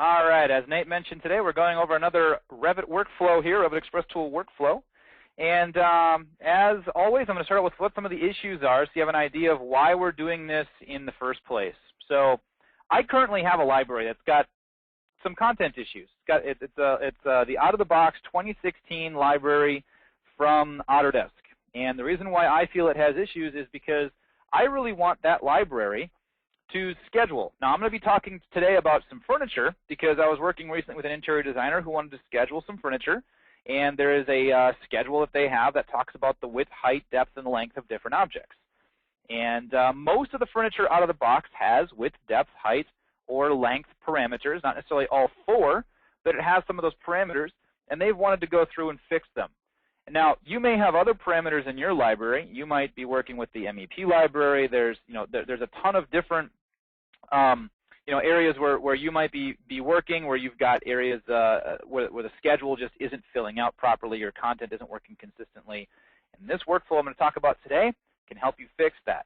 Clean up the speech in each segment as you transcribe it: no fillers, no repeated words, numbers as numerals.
All right, as Nate mentioned today, we're going over another Revit workflow here, Revit Express Tool workflow. And as always, I'm going to start out with what some of the issues are so you have an idea of why we're doing this in the first place. So I currently have a library that's got some content issues. It's the out-of-the-box 2016 library from Autodesk. And the reason why I feel it has issues is because I really want that library to schedule. Now, I'm going to be talking today about some furniture because I was working recently with an interior designer who wanted to schedule some furniture. And there is a schedule that they have that talks about the width, height, depth, and length of different objects. And most of the furniture out of the box has width, depth, height, or length parameters, not necessarily all four, but it has some of those parameters, and they've wanted to go through and fix them. And now, you may have other parameters in your library. You might be working with the MEP library. There's a ton of different areas where you might be working, where you've got areas where the schedule just isn't filling out properly, your content isn't working consistently. And this workflow I'm going to talk about today can help you fix that.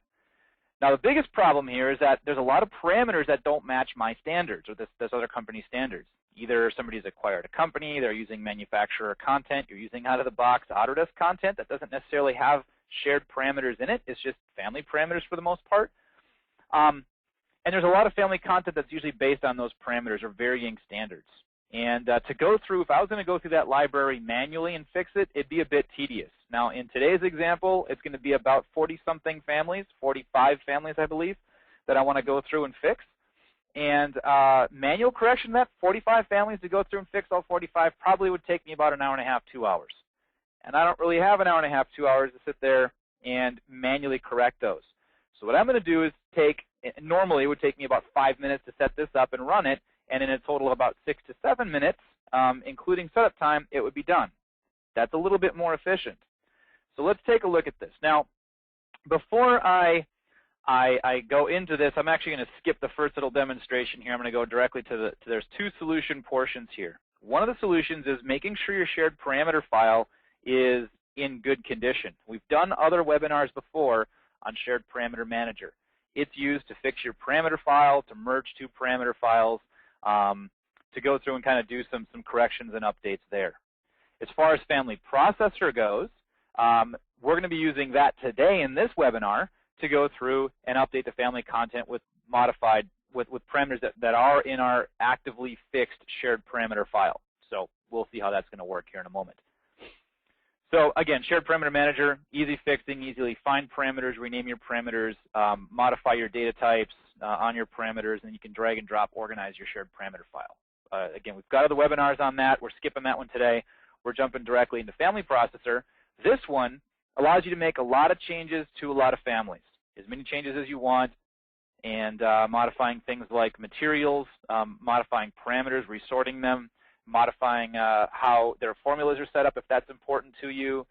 Now, the biggest problem here is that there's a lot of parameters that don't match my standards or this other company's standards. Either somebody's acquired a company, they're using manufacturer content, you're using out-of-the-box Autodesk content that doesn't necessarily have shared parameters in it. It's just family parameters for the most part. And there's a lot of family content that's usually based on those parameters or varying standards. And to go through, if I was going to go through that library manually and fix it, it'd be a bit tedious. Now, in today's example, it's going to be about 40-something families, 45 families, I believe, that I want to go through and fix. And manual correction, that 45 families to go through and fix all 45 probably would take me about an hour and a half, 2 hours. And I don't really have an hour and a half, 2 hours to sit there and manually correct those. So what I'm going to do is normally it would take me about 5 minutes to set this up and run it, and in a total of about 6 to 7 minutes, including setup time, it would be done. That's a little bit more efficient. So let's take a look at this. Now, before I go into this, I'm actually going to skip the first little demonstration here. I'm going to go directly to there's two solution portions here. One of the solutions is making sure your shared parameter file is in good condition. We've done other webinars before on Shared Parameter Manager. It's used to fix your parameter file, to merge two parameter files, to go through and kind of do some corrections and updates there. As far as Family Processor goes, we're going to be using that today in this webinar to go through and update the family content with modified, with parameters that are in our actively fixed shared parameter file. So we'll see how that's going to work here in a moment. So again, Shared Parameter Manager, easy fixing, easily find parameters, rename your parameters, modify your data types on your parameters, and you can drag and drop, organize your shared parameter file. Again, we've got other webinars on that. We're skipping that one today. We're jumping directly into Family Processor. This one allows you to make a lot of changes to a lot of families, as many changes as you want, and modifying things like materials, modifying parameters, resorting them, modifying how their formulas are set up if that's important to you,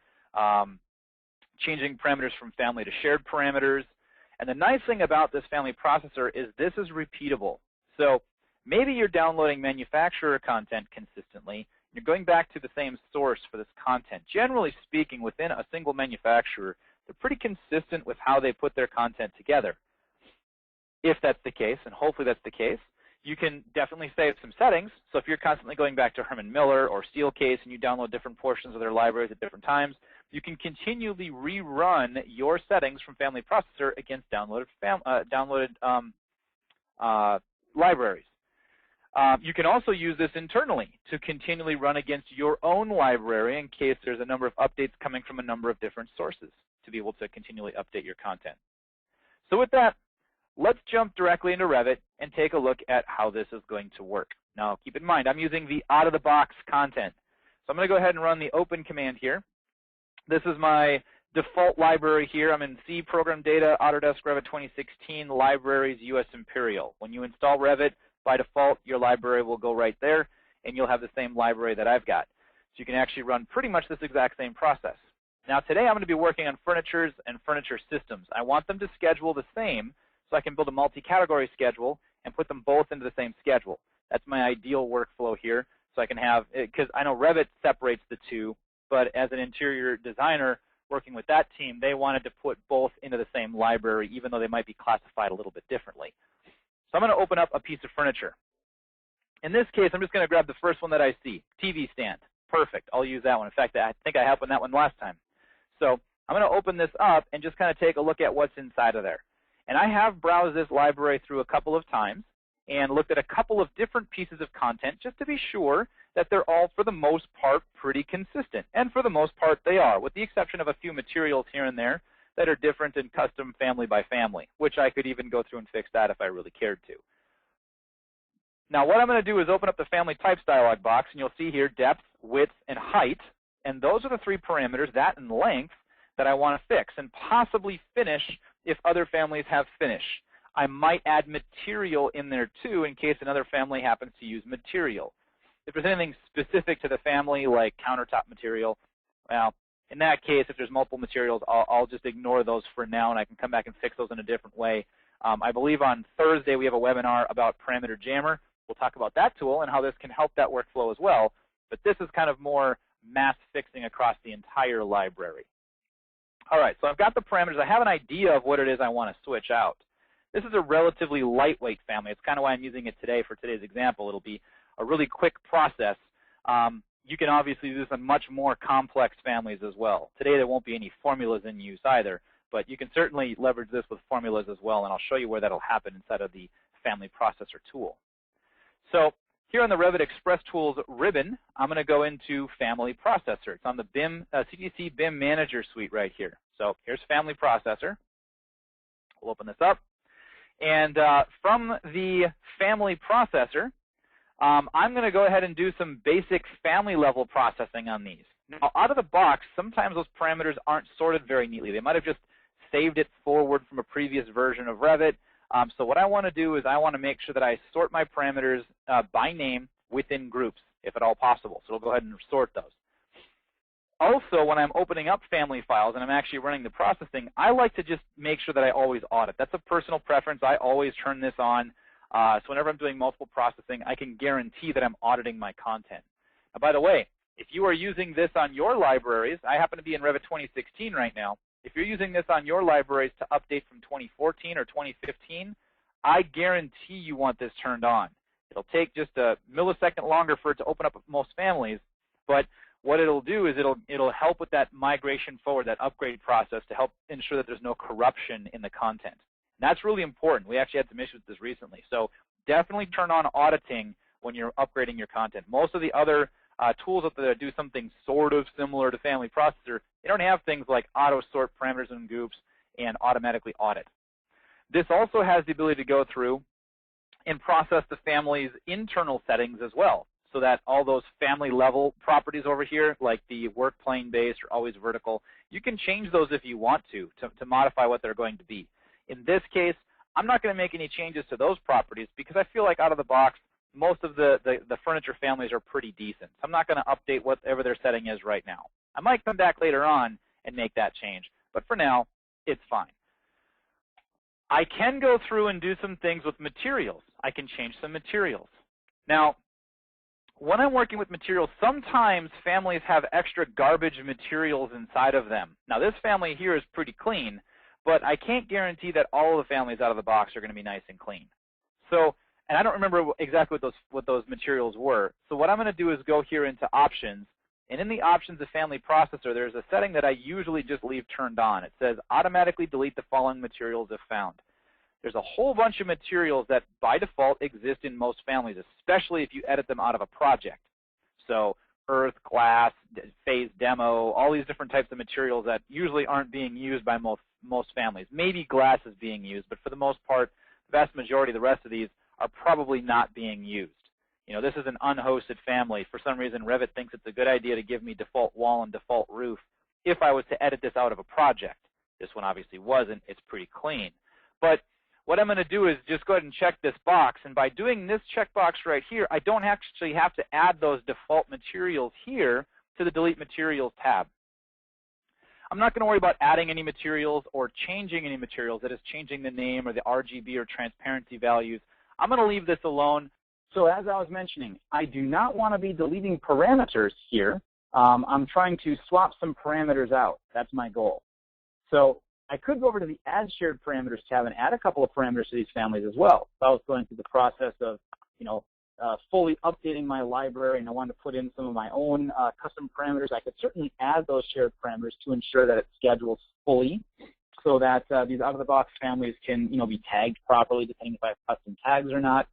changing parameters from family to shared parameters. And the nice thing about this family processor is this is repeatable. So maybe you're downloading manufacturer content consistently. You're going back to the same source for this content. Generally speaking, within a single manufacturer, they're pretty consistent with how they put their content together. If that's the case, and hopefully that's the case, you can definitely save some settings. So if you're constantly going back to Herman Miller or Steelcase and you download different portions of their libraries at different times, you can continually rerun your settings from Family Processor against downloaded libraries. You can also use this internally to continually run against your own library in case there's a number of updates coming from a number of different sources to be able to continually update your content. So with that, let's jump directly into Revit and take a look at how this is going to work. Now, keep in mind, I'm using the out-of-the-box content. So I'm going to go ahead and run the open command here. This is my default library here. I'm in C, Program Data, Autodesk Revit 2016, Libraries, US Imperial. When you install Revit, by default, your library will go right there, and you'll have the same library that I've got. So you can actually run pretty much this exact same process. Now, today I'm going to be working on furnitures and furniture systems. I want them to schedule the same, so I can build a multi-category schedule and put them both into the same schedule. That's my ideal workflow here. So I can have, because I know Revit separates the two, but as an interior designer working with that team, they wanted to put both into the same library, even though they might be classified a little bit differently. So I'm going to open up a piece of furniture. In this case, I'm just going to grab the first one that I see, TV stand. Perfect. I'll use that one. In fact, I think I happened that one last time. So I'm going to open this up and just kind of take a look at what's inside of there. And I have browsed this library through a couple of times and looked at a couple of different pieces of content just to be sure that they're all, for the most part, pretty consistent. And for the most part, they are, with the exception of a few materials here and there that are different and custom family by family, which I could even go through and fix that if I really cared to. Now, what I'm going to do is open up the Family Types dialog box, and you'll see here depth, width, and height. And those are the three parameters, that and length, that I want to fix and possibly finish if other families have finish. I might add material in there too in case another family happens to use material. If there's anything specific to the family like countertop material, well, in that case, if there's multiple materials, I'll just ignore those for now and I can come back and fix those in a different way. I believe on Thursday we have a webinar about Parameter Jammer. We'll talk about that tool and how this can help that workflow as well. But this is kind of more mass fixing across the entire library. All right, so I've got the parameters. I have an idea of what it is I want to switch out. This is a relatively lightweight family. It's kind of why I'm using it today for today's example. It'll be a really quick process. You can obviously do this on much more complex families as well. Today there won't be any formulas in use either, but you can certainly leverage this with formulas as well, and I'll show you where that'll happen inside of the Family Processor tool. So here on the Revit Express Tools ribbon, I'm going to go into Family Processor. It's on the CTC BIM Manager Suite right here. So here's Family Processor. We'll open this up. And from the Family Processor, I'm going to go ahead and do some basic family level processing on these. Now, out of the box, sometimes those parameters aren't sorted very neatly. They might have just saved it forward from a previous version of Revit. So what I want to do is I want to make sure that I sort my parameters by name within groups, if at all possible. So we'll go ahead and sort those. Also, when I'm opening up family files and I'm actually running the processing, I like to just make sure that I always audit. That's a personal preference. I always turn this on. So whenever I'm doing multiple processing, I can guarantee that I'm auditing my content. Now, by the way, if you are using this on your libraries, I happen to be in Revit 2016 right now. If you're using this on your libraries to update from 2014 or 2015, I guarantee you want this turned on. It'll take just a millisecond longer for it to open up most families, but what it'll do is it'll help with that migration forward, that upgrade process, to help ensure that there's no corruption in the content. And that's really important. We actually had some issues with this recently. So definitely turn on auditing when you're upgrading your content. Most of the other tools out there that do something sort of similar to Family Processor, they don't have things like auto sort parameters and groups and automatically audit. This also has the ability to go through and process the family's internal settings as well, so that all those family level properties over here, like the work plane based or always vertical, you can change those if you want to modify what they're going to be. In this case, I'm not going to make any changes to those properties because I feel like out of the box, most of the furniture families are pretty decent. So I'm not going to update whatever their setting is right now. I might come back later on and make that change, but for now, it's fine. I can go through and do some things with materials. I can change some materials. Now, when I'm working with materials, sometimes families have extra garbage materials inside of them. Now, this family here is pretty clean, but I can't guarantee that all of the families out of the box are going to be nice and clean. So, and I don't remember exactly what those materials were. So what I'm going to do is go here into Options, and in the Options of Family Processor, there's a setting that I usually just leave turned on. It says automatically delete the following materials if found. There's a whole bunch of materials that by default exist in most families, especially if you edit them out of a project. So earth, glass, phase demo, all these different types of materials that usually aren't being used by most families. Maybe glass is being used, but for the most part, the vast majority of the rest of these are probably not being used. You know, this is an unhosted family. For some reason, Revit thinks it's a good idea to give me default wall and default roof if I was to edit this out of a project. This one obviously wasn't. It's pretty clean. But what I'm going to do is just go ahead and check this box. And by doing this checkbox right here, I don't actually have to add those default materials here to the Delete Materials tab. I'm not going to worry about adding any materials or changing any materials, that is changing the name or the RGB or transparency values. I'm going to leave this alone. So as I was mentioning, I do not want to be deleting parameters here. I'm trying to swap some parameters out. That's my goal. So I could go over to the Add Shared Parameters tab and add a couple of parameters to these families as well. So I was going through the process of, fully updating my library and I want to put in some of my own custom parameters, I could certainly add those shared parameters to ensure that it schedules fully so that these out-of-the-box families can, be tagged properly depending if I have custom tags or not.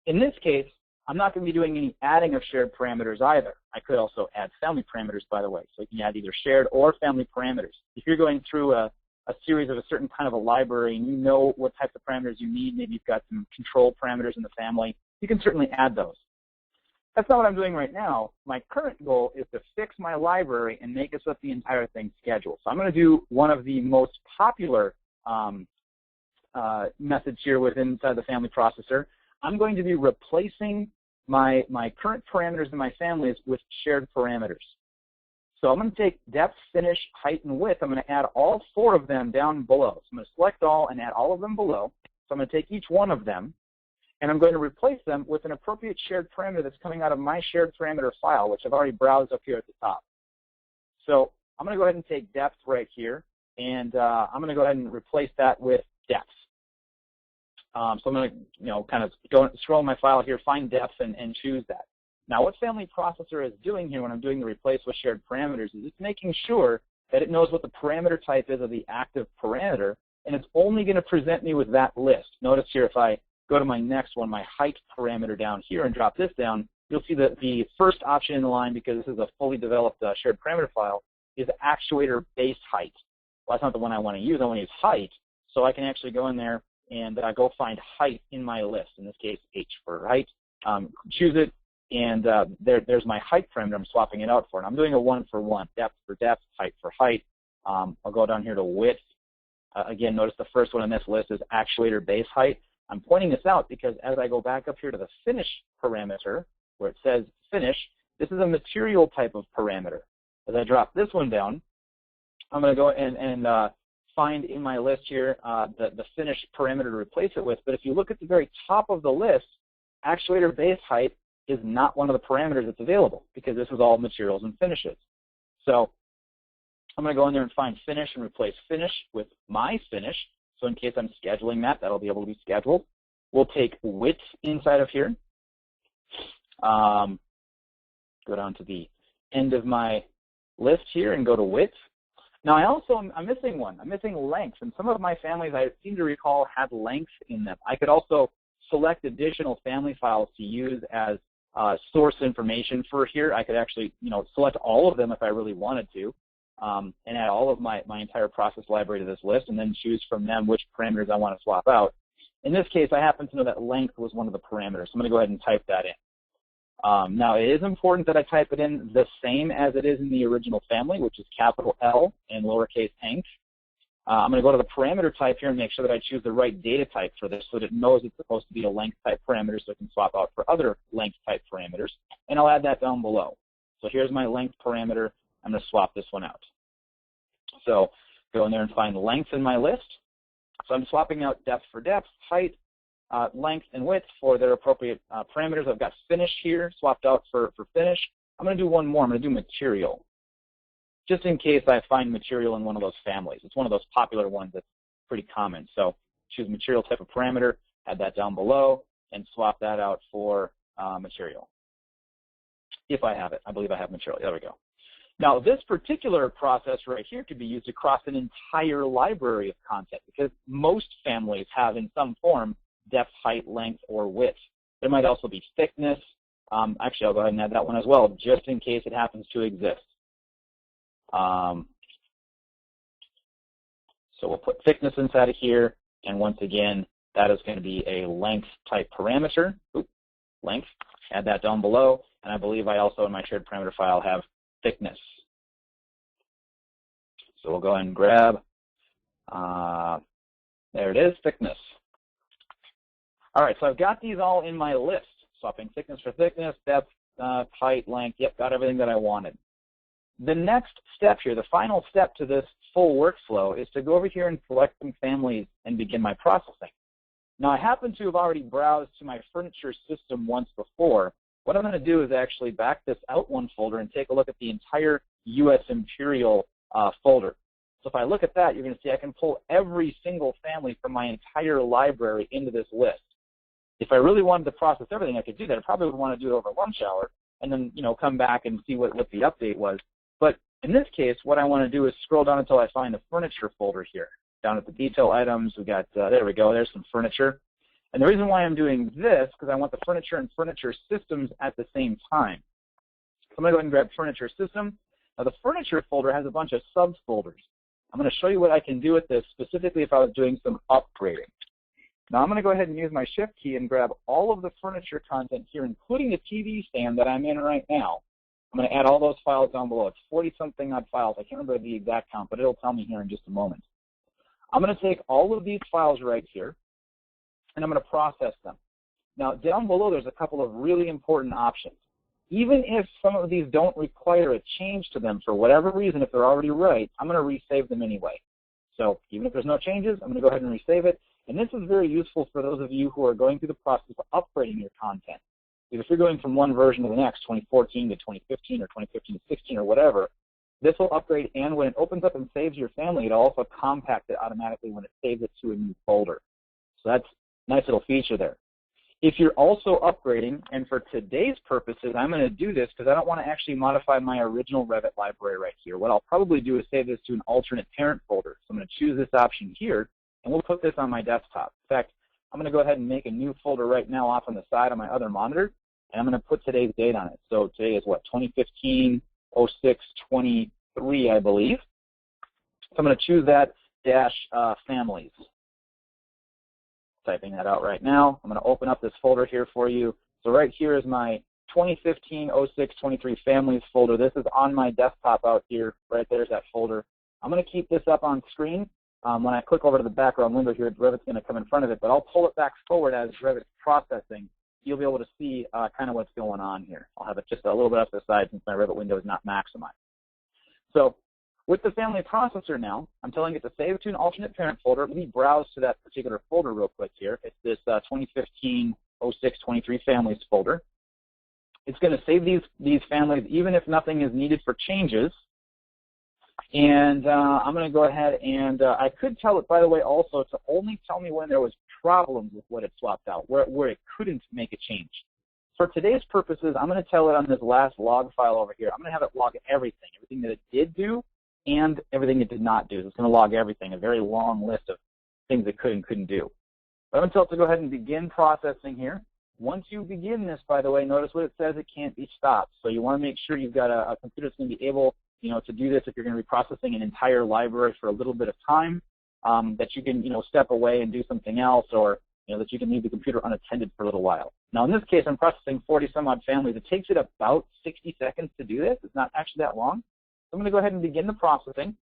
In this case, I'm not going to be doing any adding of shared parameters either. I could also add family parameters, by the way. So you can add either shared or family parameters. If you're going through a series of a certain kind of a library and you know what types of parameters you need, maybe you've got some control parameters in the family, you can certainly add those. That's not what I'm doing right now. My current goal is to fix my library and make it so that the entire thing schedules. So I'm going to do one of the most popular methods here inside the family processor. I'm going to be replacing my current parameters in my families with shared parameters. So I'm going to take depth, finish, height, and width. I'm going to add all 4 of them down below. So I'm going to select all and add all of them below. So I'm going to take each one of them, and I'm going to replace them with an appropriate shared parameter that's coming out of my shared parameter file, which I've already browsed up here at the top. So I'm going to go ahead and take depth right here, and I'm going to go ahead and replace that with depth. So I'm going to, kind of scroll my file here, find depth, and choose that. Now, what Family Processor is doing here when I'm doing the replace with shared parameters is it's making sure that it knows what the parameter type is of the active parameter, and it's only going to present me with that list. Notice here, if I go to my next one, my height parameter down here, and drop this down, you'll see that the first option in the line, because this is a fully developed shared parameter file, is actuator base height. Well, that's not the one I want to use. I want to use height, so I can actually go in there and go find height in my list, in this case, H for height. Choose it, and there's my height parameter I'm swapping it out for. And I'm doing a 1-for-1, depth for depth, height for height. I'll go down here to width. Again, notice the first one in this list is actuator base height. I'm pointing this out because as I go back up here to the finish parameter, where it says finish, this is a material type of parameter. As I drop this one down, I'm going to go and find in my list here the finish parameter to replace it with. But if you look at the very top of the list, actuator base height is not one of the parameters that's available because this is all materials and finishes. So I'm going to go in there and find finish and replace finish with my finish. So in case I'm scheduling that, that'll be able to be scheduled. We'll take width inside of here. Go down to the end of my list here and go to width. Now I'm missing one. I'm missing length. And some of my families I seem to recall had length in them. I could also select additional family files to use as source information for here. I could actually select all of them if I really wanted to. And add all of my entire process library to this list and then choose from them which parameters I want to swap out. In this case, I happen to know that length was one of the parameters, so I'm going to go ahead and type that in. Now, it is important that I type it in the same as it is in the original family, which is capital L and lowercase enc. I'm going to go to the parameter type here and make sure that I choose the right data type for this so that it knows it's supposed to be a length type parameter so I can swap out for other length type parameters. And I'll add that down below. So here's my length parameter. I'm going to swap this one out. So go in there and find length in my list. So I'm swapping out depth for depth, height, length, and width for their appropriate parameters. I've got finish here swapped out for finish. I'm going to do one more. I'm going to do material, just in case I find material in one of those families. It's one of those popular ones that's pretty common. So choose material type of parameter, add that down below, and swap that out for material. If I have it. I believe I have material. There we go. Now, this particular process right here could be used across an entire library of content because most families have in some form depth, height, length, or width. There might also be thickness. Actually, I'll go ahead and add that one as well, just in case it happens to exist. So we'll put thickness inside of here, and once again, that is going to be a length type parameter. Length, add that down below, and I believe I also in my shared parameter file have thickness. So we'll go ahead and grab, there it is, thickness. All right, so I've got these all in my list. Swapping thickness for thickness, depth, height, length, yep, got everything that I wanted. The next step here, the final step to this full workflow is to go over here and select some families and begin my processing. Now, I happen to have already browsed to my furniture system once before. What I'm going to do is actually back this out one folder and take a look at the entire U.S. Imperial folder. So if I look at that, you're going to see I can pull every single family from my entire library into this list. If I really wanted to process everything, I could do that. I probably would want to do it over lunch hour and then, come back and see what the update was. But in this case, what I want to do is scroll down until I find the furniture folder here. Down at the detail items, we got, there we go, there's some furniture. And the reason why I'm doing this, because I want the furniture and furniture systems at the same time. So I'm going to go ahead and grab furniture system. Now the furniture folder has a bunch of subfolders. I'm going to show you what I can do with this, specifically if I was doing some upgrading. Now I'm going to go ahead and use my shift key and grab all of the furniture content here, including the TV stand that I'm in right now. I'm going to add all those files down below. It's 40-something odd files. I can't remember the exact count, but it'll tell me here in just a moment. I'm going to take all of these files right here, and I'm going to process them. Now, down below, there's a couple of really important options. Even if some of these don't require a change to them for whatever reason, if they're already right, I'm going to resave them anyway. So even if there's no changes, I'm going to go ahead and resave it. And this is very useful for those of you who are going through the process of upgrading your content. Because if you're going from one version to the next, 2014 to 2015 or 2015 to 16 or whatever, this will upgrade, and when it opens up and saves your family, it'll also compact it automatically when it saves it to a new folder. So that's a nice little feature there. If you're also upgrading, and for today's purposes, I'm going to do this because I don't want to actually modify my original Revit library right here. What I'll probably do is save this to an alternate parent folder. So I'm going to choose this option here, and we'll put this on my desktop. In fact, I'm going to go ahead and make a new folder right now off on the side on my other monitor, and I'm going to put today's date on it. So today is what, 2015-06-23, I believe. So I'm going to choose that -families. Typing that out right now. I'm going to open up this folder here for you. So right here is my 2015-06-23 families folder. This is on my desktop out here. Right there's that folder. I'm going to keep this up on screen. When I click over to the background window here, Revit's going to come in front of it, but I'll pull it back forward as Revit's processing. You'll be able to see kind of what's going on here. I'll have it just a little bit off the side since my Revit window is not maximized. So with the family processor now, I'm telling it to save to an alternate parent folder. Let me browse to that particular folder real quick here. It's this 2015-06-23 families folder. It's going to save these families even if nothing is needed for changes. And I'm going to go ahead and I could tell it, by the way, also to only tell me when there was problems with what it swapped out, where it couldn't make a change. For today's purposes, I'm going to tell it on this last log file over here. I'm going to have it log everything that it did do and everything it did not do. So it's going to log everything, a very long list of things it could and couldn't do. But I'm going to tell it to go ahead and begin processing here. Once you begin this, by the way, notice what it says, it can't be stopped. So you want to make sure you've got a computer that's going to be able to do this if you're going to be processing an entire library for a little bit of time, that you can, step away and do something else, or, that you can leave the computer unattended for a little while. Now, in this case, I'm processing 40-some-odd families. It takes it about 60 seconds to do this. It's not actually that long. So I'm going to go ahead and begin the processing.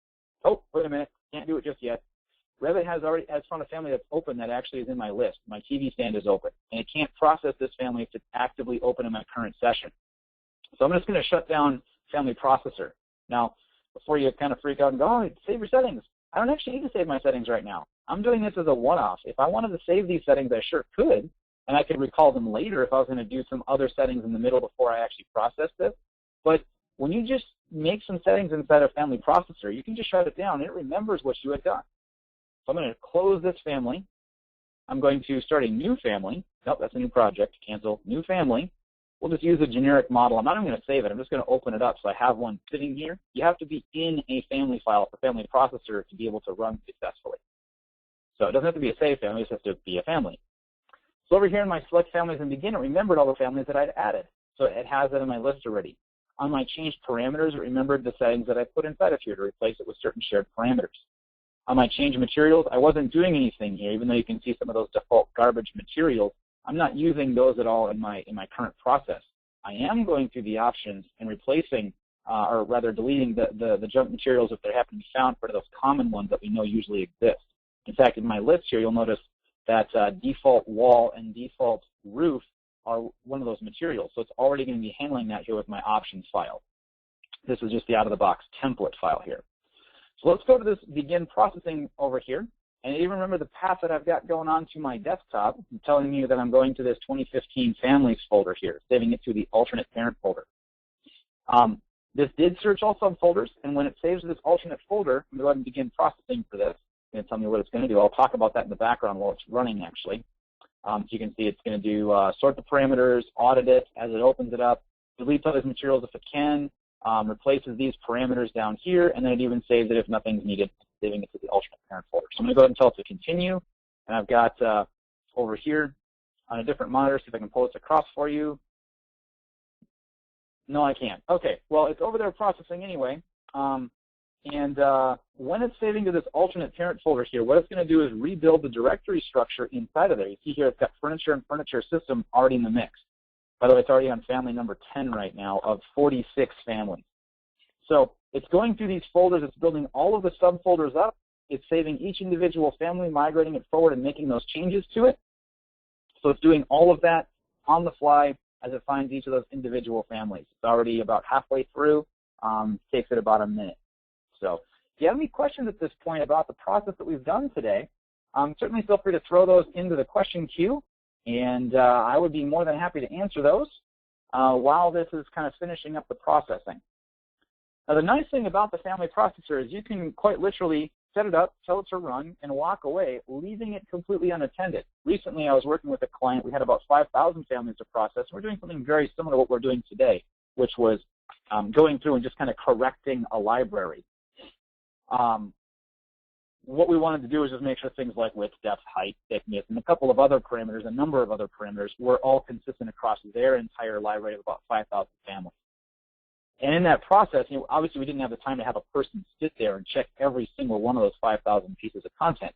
Oh, wait a minute. Can't do it just yet. Revit has found a family that's open that actually is in my list. My TV stand is open, and it can't process this family if it's actively open in my current session. So I'm just going to shut down Family Processor. Now, before you kind of freak out and go, oh, save your settings. I don't actually need to save my settings right now. I'm doing this as a one-off. If I wanted to save these settings, I sure could, and I could recall them later if I was going to do some other settings in the middle before I actually process this. But when you just make some settings inside of Family Processor, you can just shut it down, and it remembers what you had done. So I'm going to close this family. I'm going to start a new family. Nope, that's a new project. Cancel. New family. We'll just use a generic model. I'm not even going to save it. I'm just going to open it up so I have one sitting here. You have to be in a family file for Family Processor to be able to run successfully. So it doesn't have to be a save family. It just has to be a family. So over here in my Select Families and Begin, it remembered all the families that I'd added. So it has that in my list already. On my Changed Parameters, it remembered the settings that I put inside of here to replace it with certain shared parameters. On my Change Materials, I wasn't doing anything here, even though you can see some of those default garbage materials. I'm not using those at all in my current process. I am going through the options and replacing, or rather deleting the junk materials if they happen to be found for those common ones that we know usually exist. In fact, in my list here, you'll notice that default wall and default roof are one of those materials. So it's already going to be handling that here with my options file. This is just the out-of-the-box template file here. So let's go to this begin processing over here. And even remember the path that I've got going on to my desktop, telling you that I'm going to this 2015 families folder here, saving it to the alternate parent folder. This did search all subfolders, and when it saves this alternate folder, I'm going to go ahead and begin processing for this. It's going to tell me what it's going to do. I'll talk about that in the background while it's running, actually. So you can see it's going to do sort the parameters, audit it as it opens it up, deletes all these materials if it can, replaces these parameters down here, and then it even saves it if nothing's needed, saving it to the alternate parent folder. So I'm going to go ahead and tell it to continue, and I've got over here on a different monitor, see if I can pull this across for you. No, I can't. Okay, well, it's over there processing anyway. When it's saving to this alternate parent folder here, what it's going to do is rebuild the directory structure inside of there. You see here it's got furniture and furniture system already in the mix. By the way, it's already on family number 10 right now of 46 families. So it's going through these folders. It's building all of the subfolders up. It's saving each individual family, migrating it forward, and making those changes to it. So it's doing all of that on the fly as it finds each of those individual families. It's already about halfway through. Takes it about a minute. So if you have any questions at this point about the process that we've done today, certainly feel free to throw those into the question queue, and I would be more than happy to answer those while this is kind of finishing up the processing. Now, the nice thing about the family processor is you can quite literally set it up, tell it to run, and walk away, leaving it completely unattended. Recently, I was working with a client. We had about 5,000 families to process. We're doing something very similar to what we're doing today, which was going through and just kind of correcting a library. What we wanted to do is just make sure things like width, depth, height, thickness, and a couple of other parameters, a number of other parameters, were all consistent across their entire library of about 5,000 families. And in that process, obviously we didn't have the time to have a person sit there and check every single one of those 5,000 pieces of content.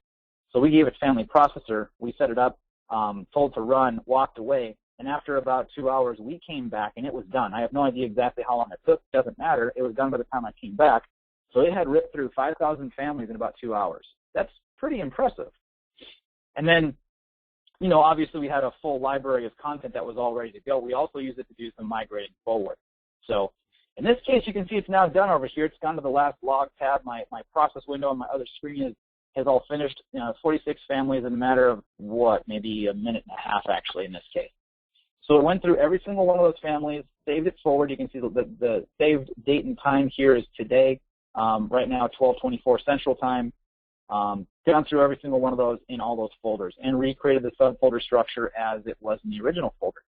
So we gave it family processor, we set it up, told to run, walked away, and after about 2 hours, we came back and it was done. I have no idea exactly how long it took, doesn't matter. It was done by the time I came back. So it had ripped through 5,000 families in about 2 hours. That's pretty impressive. And then, obviously we had a full library of content that was all ready to go. We also used it to do some migrating forward. So in this case, you can see it's now done over here. It's gone to the last log tab. My process window on my other screen has all finished. 46 families in a matter of, maybe a minute and a half, actually, in this case. So it went through every single one of those families, saved it forward. You can see the saved date and time here is today. Right now, 12:24 Central Time. Gone through every single one of those in all those folders and recreated the subfolder structure as it was in the original folder.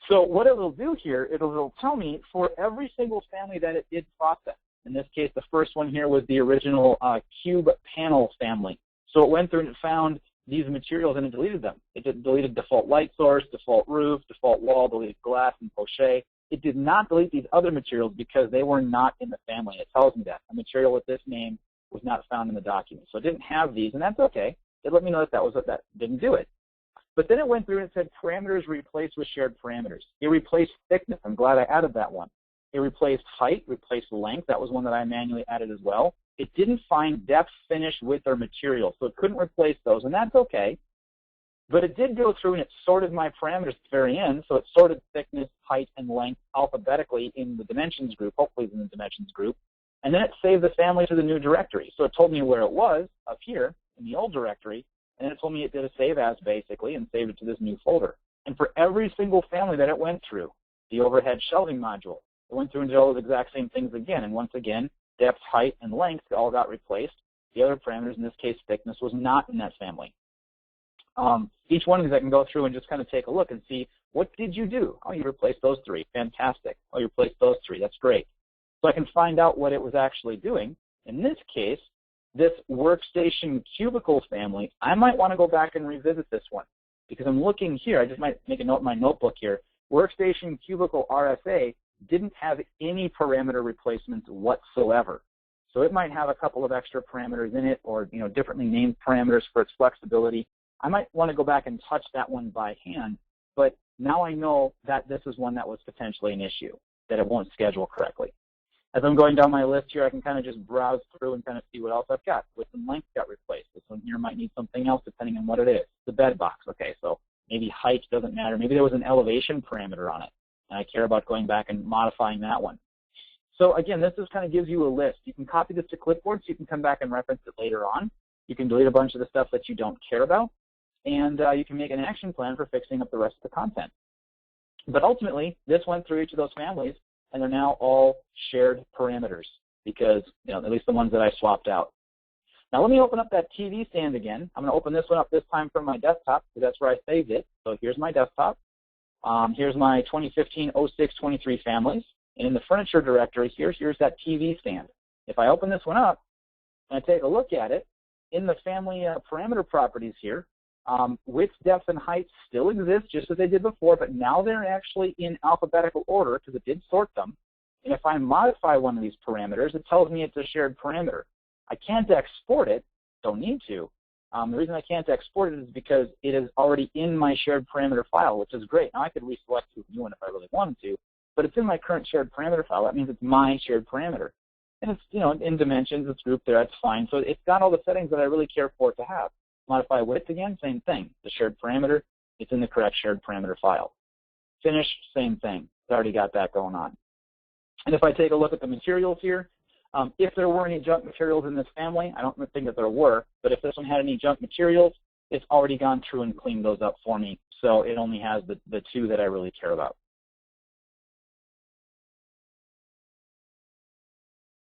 So what it will do here, it'll tell me for every single family that it did process. In this case, the first one here was the original cube panel family. So it went through and it found these materials and it deleted them. It deleted default light source, default roof, default wall, deleted glass and poche. It did not delete these other materials because they were not in the family. It tells me that. A material with this name was not found in the document. So it didn't have these, and that's okay. It let me know that didn't do it. But then it went through and it said parameters replaced with shared parameters. It replaced thickness. I'm glad I added that one. It replaced height, replaced length. That was one that I manually added as well. It didn't find depth, finish, width, or material, so it couldn't replace those, and that's okay. But it did go through and it sorted my parameters at the very end, so it sorted thickness, height, and length alphabetically in the dimensions group, hopefully in the dimensions group, and then it saved the family to the new directory. So it told me where it was up here in the old directory, and then it told me it did a save as basically and saved it to this new folder. And for every single family that it went through, the overhead shelving module, it went through and did all those exact same things again, and once again, depth, height, and length all got replaced. The other parameters, in this case thickness, was not in that family. Each one of these I can go through and just kind of take a look and see, what did you do? Oh, you replaced those three. Fantastic. Oh, you replaced those three. That's great. So I can find out what it was actually doing. In this case, this workstation cubicle family, I might want to go back and revisit this one because I'm looking here. I just might make a note in my notebook here. Workstation cubicle RSA didn't have any parameter replacements whatsoever. So it might have a couple of extra parameters in it or differently named parameters for its flexibility. I might want to go back and touch that one by hand, but now I know that this is one that was potentially an issue, that it won't schedule correctly. As I'm going down my list here, I can kind of just browse through and kind of see what else I've got. Width and length got replaced. This one here might need something else depending on what it is. The bed box, okay, so maybe height doesn't matter. Maybe there was an elevation parameter on it, and I care about going back and modifying that one. So again, this just kind of gives you a list. You can copy this to clipboard so you can come back and reference it later on. You can delete a bunch of the stuff that you don't care about. And you can make an action plan for fixing up the rest of the content. But ultimately, this went through each of those families, and they're now all shared parameters because, at least the ones that I swapped out. Now let me open up that TV stand again. I'm going to open this one up this time from my desktop because that's where I saved it. So here's my desktop. Here's my 2015 06 23 families. And in the furniture directory, here's that TV stand. If I open this one up and I take a look at it, in the family parameter properties here, width, depth, and height still exist just as they did before, but now they're actually in alphabetical order because it did sort them. And if I modify one of these parameters, it tells me it's a shared parameter. I can't export it, don't need to. The reason I can't export it is because it is already in my shared parameter file, which is great. Now I could reselect to a new one if I really wanted to, but it's in my current shared parameter file. That means it's my shared parameter. And it's, in dimensions, it's grouped there, that's fine. So it's got all the settings that I really care for it to have. Modify width again, same thing. The shared parameter, it's in the correct shared parameter file. Finish, same thing. It's already got that going on. And if I take a look at the materials here, if there were any junk materials in this family, I don't think that there were, but if this one had any junk materials, it's already gone through and cleaned those up for me. So it only has the two that I really care about.